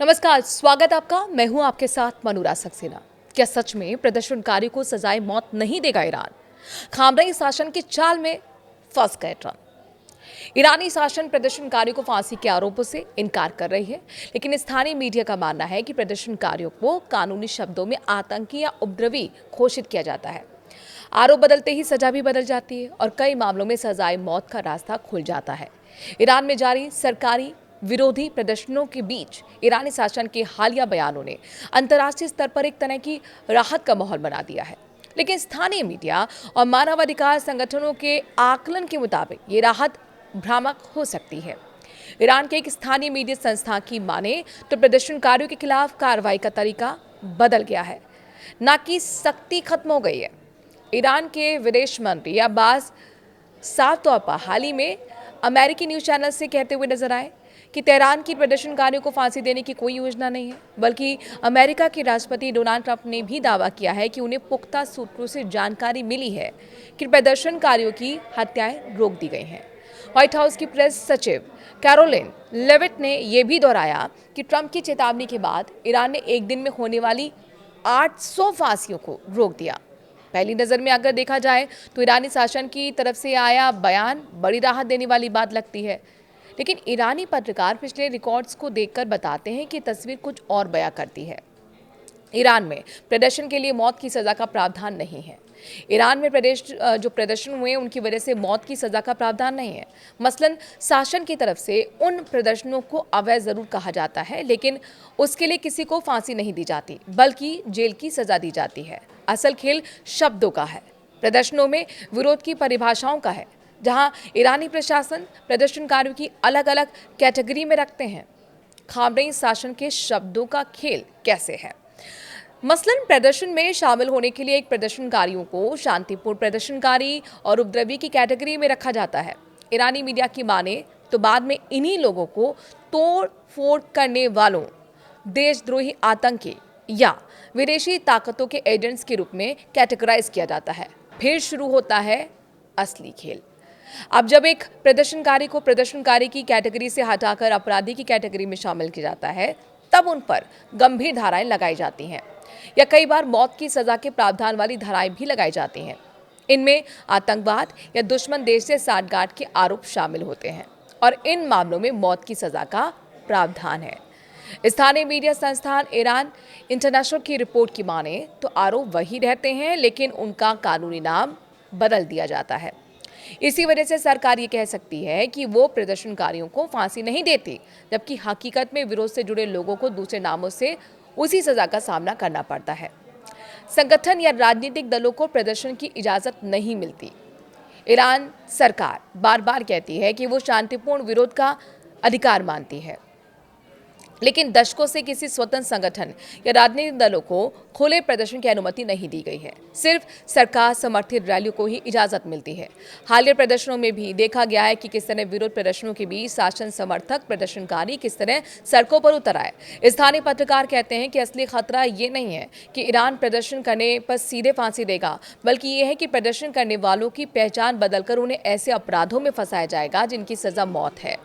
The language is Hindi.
नमस्कार, स्वागत आपका। मैं हूं आपके साथ मनुरा सक्सेना। क्या सच में प्रदर्शनकारियों को सजाए मौत नहीं देगा ईरान? खामनेई शासन की चाल में फंस गए ट्रंप। ईरानी शासन प्रदर्शनकारियों को फांसी के आरोपों से इनकार कर रही है, लेकिन स्थानीय मीडिया का मानना है कि प्रदर्शनकारियों को कानूनी शब्दों में आतंकी या उपद्रवी घोषित किया जाता है। आरोप बदलते ही सजा भी बदल जाती है और कई मामलों में सजाए मौत का रास्ता खुल जाता है। ईरान में जारी सरकारी विरोधी प्रदर्शनों के बीच ईरानी शासन के हालिया बयानों ने अंतर्राष्ट्रीय स्तर पर एक तरह की राहत का माहौल बना दिया है, लेकिन स्थानीय मीडिया और मानवाधिकार संगठनों के आकलन के मुताबिक ये राहत भ्रामक हो सकती है। ईरान के एक स्थानीय मीडिया संस्था की माने तो प्रदर्शनकारियों के खिलाफ कार्रवाई का तरीका बदल गया है, न कि सख्ती खत्म हो गई है। ईरान के विदेश मंत्री अब्बास साफ तौर पर हाल ही में अमेरिकी न्यूज चैनल से कहते हुए नजर आए कि तेहरान की प्रदर्शनकारियों को फांसी देने की कोई योजना नहीं है, बल्कि अमेरिका के राष्ट्रपति डोनाल्ड ट्रंप ने भी दावा किया है कि उन्हें पुख्ता सूत्रों से जानकारी मिली है कि प्रदर्शनकारियों की हत्याएं रोक दी गई हैं। व्हाइट हाउस की प्रेस सचिव कैरोलिन लेविट ने यह भी दोहराया कि ट्रंप की चेतावनी के बाद ईरान ने एक दिन में होने वाली 800 फांसियों को रोक दिया। पहली नजर में अगर देखा जाए तो ईरानी शासन की तरफ से आया बयान बड़ी राहत देने वाली बात लगती है, लेकिन ईरानी पत्रकार पिछले रिकॉर्ड्स को देखकर बताते हैं कि तस्वीर कुछ और बयां करती है। ईरान में प्रदर्शन के लिए मौत की सजा का प्रावधान नहीं है। ईरान में जो प्रदर्शन हुए उनकी वजह से मौत की सजा का प्रावधान नहीं है। मसलन शासन की तरफ से उन प्रदर्शनों को अवैध जरूर कहा जाता है, लेकिन उसके लिए किसी को फांसी नहीं दी जाती, बल्कि जेल की सजा दी जाती है। असल खेल शब्दों का है, प्रदर्शनों में विरोध की परिभाषाओं का है, जहां ईरानी प्रशासन प्रदर्शनकारियों की अलग अलग कैटेगरी में रखते हैं। खामनेई शासन के शब्दों का खेल कैसे है? मसलन प्रदर्शन में शामिल होने के लिए एक प्रदर्शनकारियों को शांतिपूर्ण प्रदर्शनकारी और उपद्रवी की कैटेगरी में रखा जाता है। ईरानी मीडिया की माने तो बाद में इन्हीं लोगों को तोड़ फोड़ करने वालों, देशद्रोही, आतंकी या विदेशी ताकतों के एजेंट्स के रूप में कैटेगराइज किया जाता है। फिर शुरू होता है असली खेल। अब जब एक प्रदर्शनकारी को प्रदर्शनकारी की कैटेगरी से हटाकर अपराधी की कैटेगरी में शामिल किया जाता है, तब उन पर गंभीर धाराएं लगाई जाती हैं या कई बार मौत की सजा के प्रावधान वाली धाराएं भी लगाई जाती हैं। इनमें आतंकवाद या दुश्मन देश से साठगांठ के आरोप शामिल होते हैं और इन मामलों में मौत की सजा का प्रावधान है। स्थानीय मीडिया संस्थान ईरान इंटरनेशनल की रिपोर्ट की माने तो आरोप वही रहते हैं, लेकिन उनका कानूनी नाम बदल दिया जाता है। इसी वजह से सरकार ये कह सकती है कि वो प्रदर्शनकारियों को फांसी नहीं देती, जबकि हकीकत में विरोध से जुड़े लोगों को दूसरे नामों से उसी सजा का सामना करना पड़ता है। संगठन या राजनीतिक दलों को प्रदर्शन की इजाजत नहीं मिलती। ईरान सरकार बार बार कहती है कि वो शांतिपूर्ण विरोध का अधिकार मानती है, लेकिन दशकों से किसी स्वतंत्र संगठन या राजनीतिक दलों को खुले प्रदर्शन की अनुमति नहीं दी गई है। सिर्फ सरकार समर्थित रैलियों को ही इजाजत मिलती है। हालिया प्रदर्शनों में भी देखा गया है कि किस तरह विरोध प्रदर्शनों के बीच शासन समर्थक प्रदर्शनकारी किस तरह सड़कों पर उतर आए। स्थानीय पत्रकार कहते हैं कि असली खतरा ये नहीं है कि ईरान प्रदर्शन करने पर सीधे फांसी देगा, बल्कि ये है कि प्रदर्शन करने वालों की पहचान बदलकर उन्हें ऐसे अपराधों में फंसाया जाएगा जिनकी सजा मौत है।